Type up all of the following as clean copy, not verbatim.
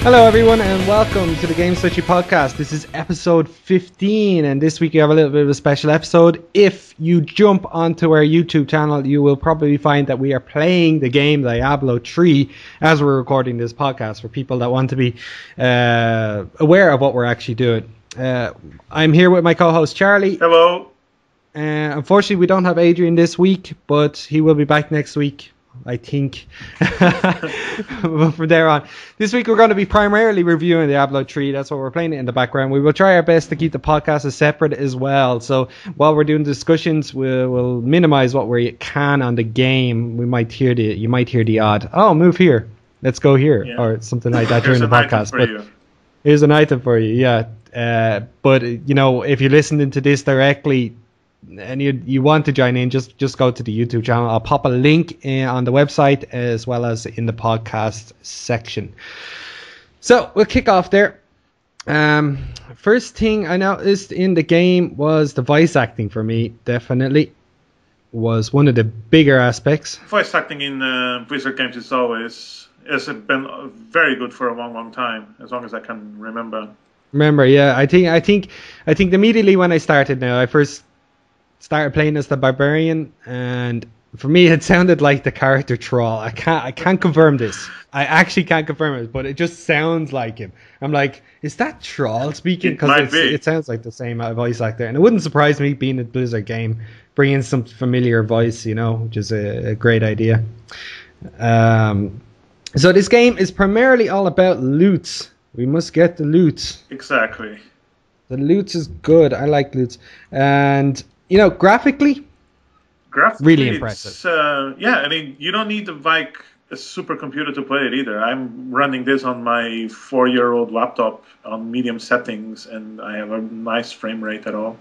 Hello everyone and welcome to the Gamslushy podcast. This is episode 15 and this week we have a little bit of a special episode. If you jump onto our YouTube channel, you will probably find that we are playing the game Diablo 3 as we're recording this podcast for people that want to be aware of what we're actually doing. I'm here with my co-host Charlie. Hello. Unfortunately we don't have Adrian this week, but he will be back next week, I think. From there on, this week we're going to be primarily reviewing Diablo 3. That's what we're playing it in the background. We will try our best to keep the podcast as separate as well. So while we're doing discussions, we'll minimize what we can on the game. You might hear the odd, oh, move here, let's go here, or something like that during the podcast. But here's an item for you, yeah. But you know, if you're listening to this directly and you want to join in, just go to the YouTube channel. I'll pop a link on the website as well as in the podcast section. So we'll kick off there. First thing I noticed in the game was the voice acting. For me, definitely was one of the bigger aspects. Voice acting in Blizzard games has been very good for a long time, as long as I can remember. Yeah, I think immediately when I started, I first started playing as the barbarian, and for me it sounded like the character Troll. I can't confirm this. I actually can't confirm it, but it just sounds like him. I'm like, is that Troll speaking? Because it sounds like the same voice actor, and it wouldn't surprise me being a Blizzard game, bringing some familiar voice, which is a great idea. So this game is primarily all about loot. We must get the loot. Exactly. The loot is good. I like loot. And graphically, really impressive. Yeah, I mean, you don't need a supercomputer to play it either. I'm running this on my 4-year-old laptop on medium settings, and I have a nice frame rate at all.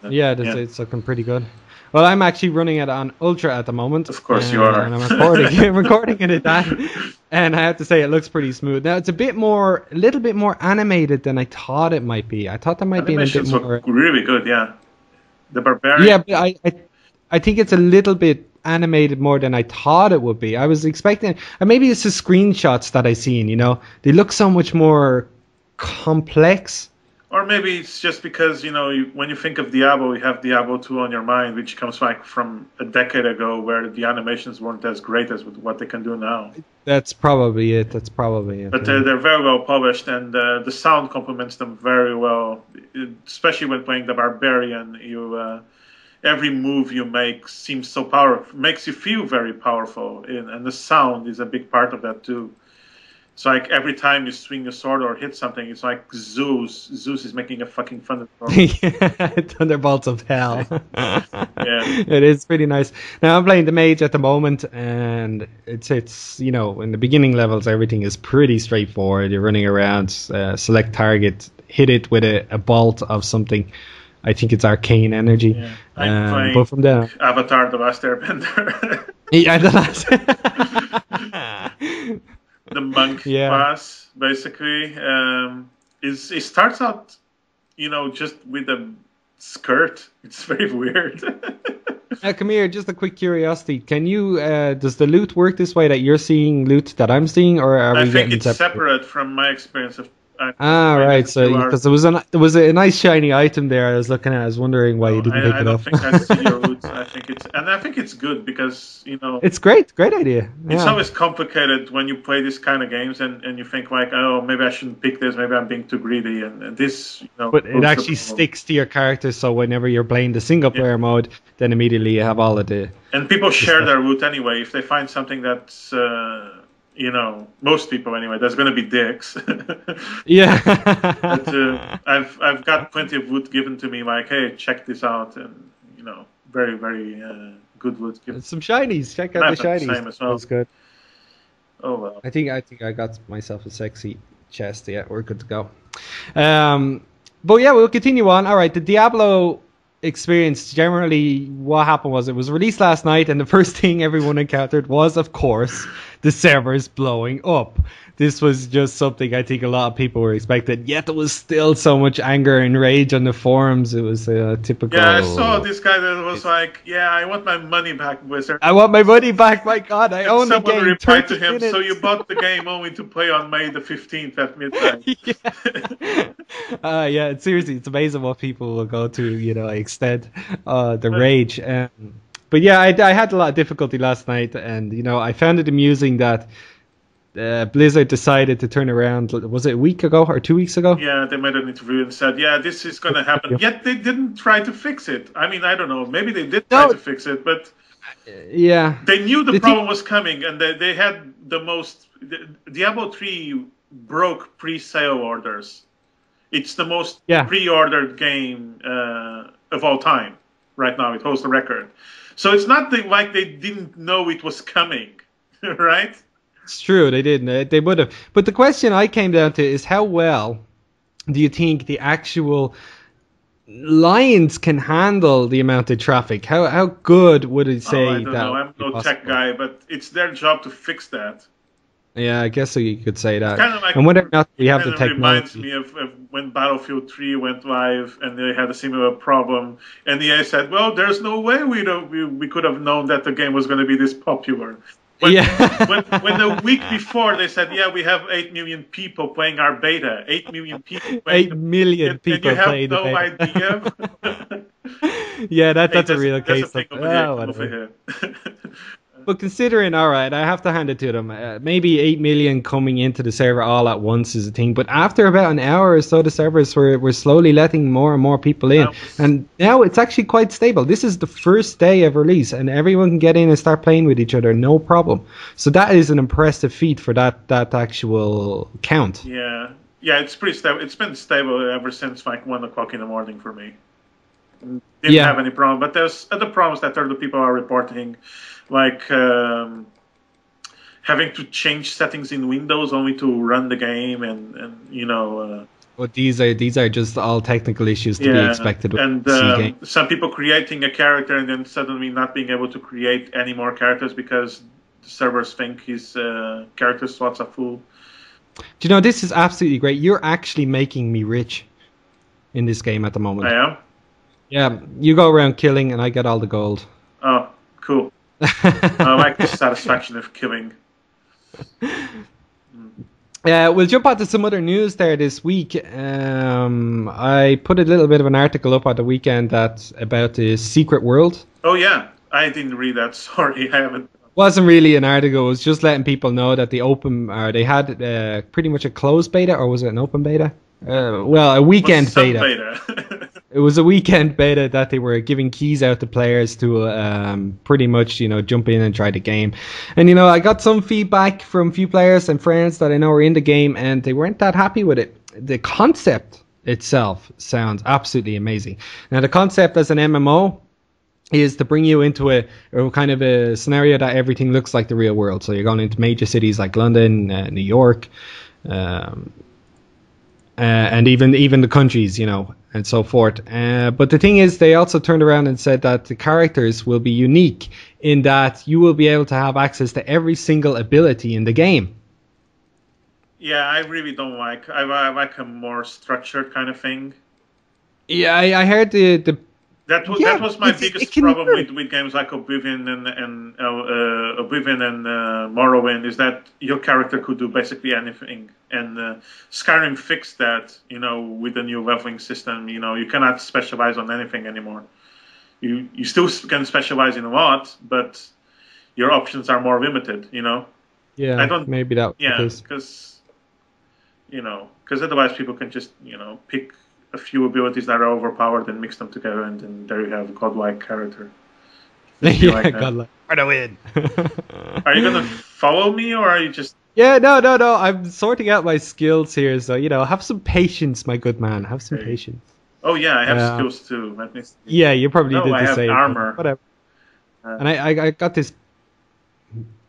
It's looking pretty good. Well, I'm actually running it on Ultra at the moment. Of course you are. And I'm recording it at that. And I have to say it looks pretty smooth. Now, it's a little bit more animated than I thought it might be. I thought there might be a bit more. Look really good, yeah. The barbarian. Yeah, but I think it's a little bit animated more than I thought it would be. I was expecting, and maybe it's the screenshots that I seen. They look so much more complex. Or maybe it's just because, when you think of Diablo, you have Diablo 2 on your mind, which comes back from a decade ago where the animations weren't as great as what they can do now. That's probably it. But they're very well polished, and the sound complements them very well, especially when playing the Barbarian. Every move you make seems so powerful, makes you feel very powerful, and the sound is a big part of that too. It's like every time you swing a sword or hit something, it's like Zeus. Zeus is making a fucking thunderbolt. Thunderbolts of hell. Yeah. It is pretty nice. Now I'm playing the mage at the moment, and it's in the beginning levels everything is pretty straightforward. You're running around, select target, hit it with a bolt of something. I think it's arcane energy. Yeah. I'm playing but from there, Avatar: The Last Airbender. Yeah, the last. The monk class basically it starts out just with a skirt. It's very weird. Come here, just a quick curiosity, can you does the loot work this way, that you're seeing loot that I'm seeing, or are we getting it's separate from my experience of right, so because there was a nice shiny item there I was looking at. I was wondering why you didn't pick it up. I don't think I see your roots. I think it's good because it's great idea. Yeah. It's always complicated when you play this kind of games and you think like, oh, maybe I shouldn't pick this, maybe I'm being too greedy, and this but it actually sticks to your character, so whenever you're playing the single player mode, then immediately you have all of the people share their loot anyway. If they find something that's most people anyway, there's going to be dicks. Yeah. But, I've got plenty of loot given to me, like, hey, check this out, and very, very good loot given. Some shinies. Check out the shinies. Same as well. That's good. Oh well. I think I got myself a sexy chest. Yeah, we're good to go. But yeah, we'll continue on. All right, the Diablo experience, generally what happened was it was released last night, and the first thing everyone encountered was, of course, the servers blowing up. this was just something I think a lot of people were expecting. Yet there was still so much anger and rage on the forums. It was a typical. Yeah, I saw this guy that was like, "Yeah, I want my money back, Wizard." I want my money back. My God, I own the Someone game. replied 30 to him, minutes. "So you bought the game only to play on May the 15th at midnight?" Yeah. Seriously, it's amazing what people will go to. Extend the rage. But yeah, I had a lot of difficulty last night, and I found it amusing that Blizzard decided to turn around. Was it a week ago or 2 weeks ago? Yeah, they made an interview and said, "Yeah, this is going to happen." Yet they didn't try to fix it. I mean, I don't know. Maybe they did try to fix it, but yeah, they knew the problem was coming, and they had the most. Diablo 3 broke pre-sale orders. It's the most pre-ordered game of all time right now. It holds the record. So it's not like they didn't know it was coming, right? It's true, they didn't. They would have. But the question I came down to is how well do you think the actual Lions can handle the amount of traffic? How good would it say I don't know. I'm no tech guy, but it's their job to fix that. Yeah, I guess so you could say that. Kind of like, and whether or not we have the technology. It reminds me of when Battlefield 3 went live and they had a similar problem. And EA said, well, there's no way we could have known that the game was going to be this popular. When the week before they said, yeah, we have 8 million people playing our beta. 8 million people playing 8 million people and you playing have no idea. idea. Yeah, that's a real case. Over here. But considering, all right, I have to hand it to them. Maybe 8 million coming into the server all at once is a thing. But after about an hour or so, the servers were slowly letting more and more people in. And now it's actually quite stable. This is the first day of release, and everyone can get in and start playing with each other, no problem. So that is an impressive feat for that actual count. Yeah, it's pretty stable. It's been stable ever since like 1 o'clock in the morning for me. Didn't have any problem. But there's other problems that other people are reporting. Like having to change settings in Windows only to run the game, and But these are just all technical issues to be expected. And some people creating a character and then suddenly not being able to create any more characters because the servers think his character slots are full. Do you know, this is absolutely great. You're actually making me rich in this game at the moment. I am? Yeah, you go around killing and I get all the gold. Oh, cool. I like the satisfaction of killing. We'll jump on to some other news there this week. I put a little bit of an article up at the weekend that's about the secret world. Oh yeah, I didn't read that. Sorry, I haven't. Wasn't really an article. It was just letting people know that they had pretty much a closed beta, or was it an open beta? A weekend beta. It was a weekend beta that they were giving keys out to players to pretty much, jump in and try the game. And, I got some feedback from a few players and friends that I know are in the game, and they weren't that happy with it. The concept itself sounds absolutely amazing. Now, the concept as an MMO is to bring you into a kind of a scenario that everything looks like the real world. So you're going into major cities like London, New York, and even the countries, and so forth. But the thing is, they also turned around and said that the characters will be unique in that you will be able to have access to every single ability in the game. Yeah, I really don't like. I like a more structured kind of thing. Yeah, I heard that was my biggest problem with games like Oblivion and Morrowind, is that your character could do basically anything. And Skyrim fixed that, with the new leveling system. You cannot specialize on anything anymore. You still can specialize in a lot, but your options are more limited. Yeah, maybe that. Yeah, because otherwise people can just pick a few abilities that are overpowered and mix them together, and then there you have a godlike character. Yeah, godlike. For the win. Are you gonna follow me, or are you just? Yeah, no. I'm sorting out my skills here, so have some patience, my good man. Have some patience. Oh yeah, I have skills too. Let me see. Yeah, you probably did the same. I have armor. Whatever. And I got this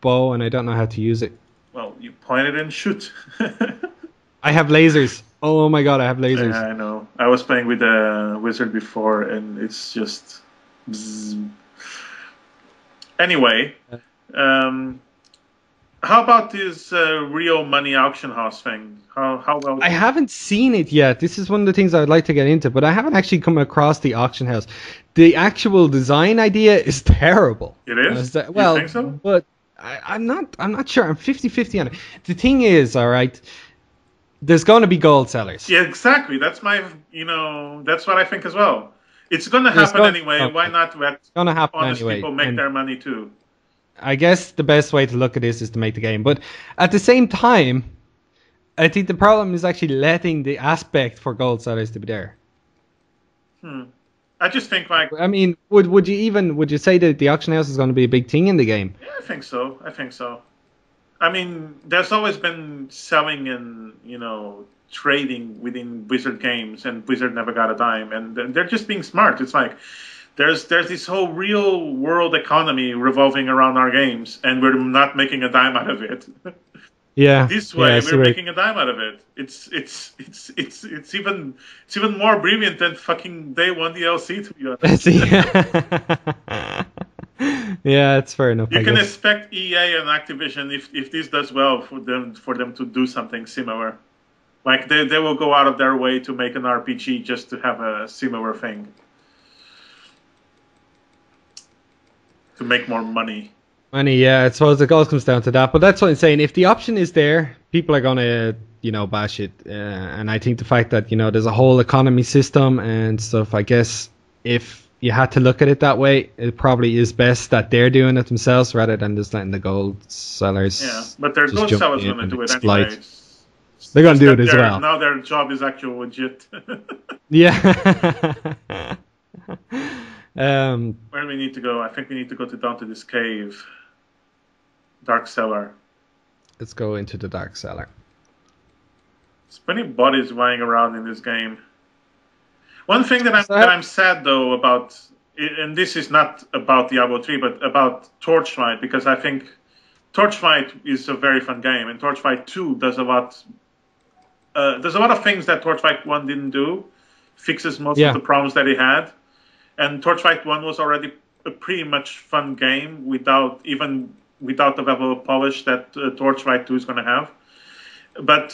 bow, and I don't know how to use it. Well, you point it and shoot. I have lasers. Oh my god, I have lasers. Yeah, I know. I was playing with a wizard before, and it's just... Bzzz. Anyway, How about this real money auction house thing? How well? I haven't seen it yet. This is one of the things I would like to get into, but I haven't actually come across the auction house. The actual design idea is terrible. It is? Well, You think so? but I'm not sure. I'm 50-50 on it. The thing is, all right, there's going to be gold sellers. Yeah, exactly. That's that's what I think as well. It's going to happen anyway. Why not let Gonna happen honest anyway, people make and their money too? I guess the best way to look at this is to make the game. But at the same time, I think the problem is actually letting the aspect for gold sellers to be there. I just think I mean, would you say that the auction house is going to be a big thing in the game? yeah, I think so. I mean, there's always been selling and trading within Blizzard games, and Blizzard never got a dime, and they're just being smart. It's like there's this whole real world economy revolving around our games, and we're not making a dime out of it. Yeah. This way, we're making a dime out of it. It's even more brilliant than fucking day one DLC, to be honest. Yeah, it's fair enough. You can expect EA and Activision if this does well for them to do something similar. Like they will go out of their way to make an RPG just to have a similar thing. To make more money. Money, yeah, I suppose it all comes down to that. But that's what I'm saying. If the option is there, people are gonna, bash it. And I think the fact that, there's a whole economy system and stuff, I guess if you had to look at it that way, it probably is best that they're doing it themselves rather than just letting the gold sellers. Yeah, but their gold sellers going to do it anyway. They're going to do it as well. Now their job is actually legit. Yeah. Where do we need to go? I think we need to go down to this cave. Dark Cellar. Let's go into the Dark Cellar. There's plenty of bodies lying around in this game. One thing that I'm sad though about, and this is not about Diablo 3, but about Torchlight, because I think Torchlight is a very fun game, and Torchlight 2 does a lot. There's a lot of things that Torchlight 1 didn't do, fixes most of the problems that it had, and Torchlight 1 was already a pretty much fun game without the level of polish that Torchlight 2 is going to have. But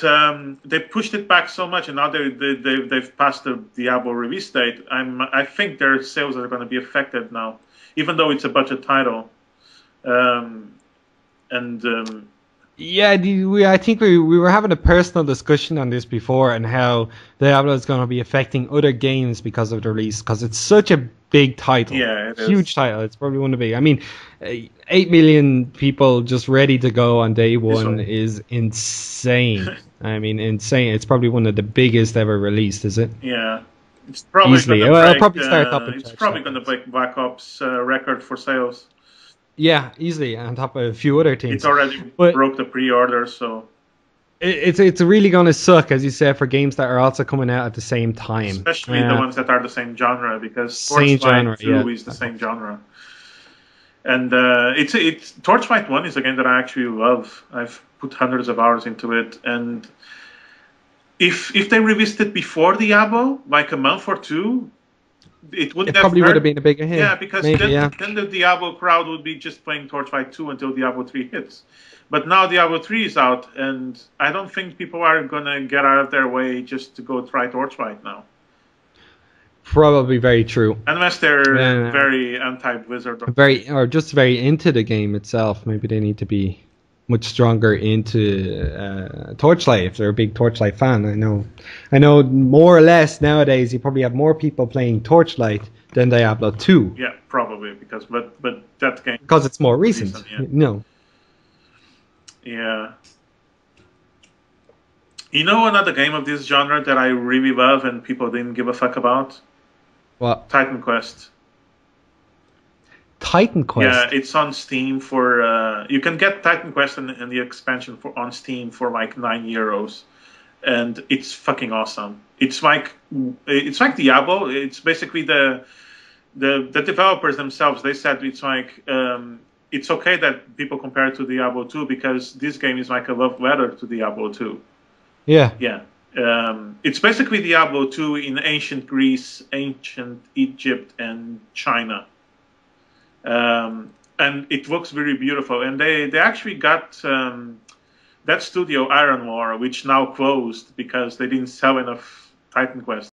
they pushed it back so much, and now they've passed the Diablo release date. I think their sales are going to be affected now, even though it's a budget title. Yeah, I think we were having a personal discussion on this before, and how Diablo is going to be affecting other games because of the release, because it's such a big title. Yeah, it is. Huge title. It's probably one of the big. I mean, 8 million people just ready to go on day one is insane. I mean, insane. It's probably one of the biggest ever released, is it? Yeah. It's probably easily. It's probably going to break Black Ops record for sales. Yeah, easily, on top of a few other things. It's already broke the pre-order, so... It's really going to suck, as you said, for games that are also coming out at the same time. Especially the ones that are the same genre, because Torchlight 2 is the same genre. And Torchlight 1 is a game that I actually love. I've put hundreds of hours into it, and if they released it before Diablo, like a month or two, it probably would have been a bigger hit. Yeah, because then the Diablo crowd would be just playing Torchlight 2 until Diablo 3 hits. But now Diablo 3 is out, and I don't think people are going to get out of their way just to go try Torchlight now. Probably very true. Unless they're very anti-Blizzard. Or just very into the game itself. Maybe they need to be much stronger into Torchlight if they're a big Torchlight fan. I know more or less nowadays you probably have more people playing Torchlight than Diablo 2. Yeah, probably, but that game... Because it's more recent. No. Yeah. You know another game of this genre that I really love and people didn't give a fuck about? What? Titan Quest. Titan Quest? Yeah, it's on Steam for... you can get Titan Quest and the expansion on Steam for like €9. And it's fucking awesome. It's like Diablo. It's basically the developers themselves. They said it's like... it's okay that people compare it to Diablo 2 because this game is like a love letter to Diablo 2. Yeah. Yeah. It's basically Diablo 2 in ancient Greece, ancient Egypt, and China. and it looks very beautiful. And they actually got that studio, Iron War, which now closed because they didn't sell enough Titan Quest.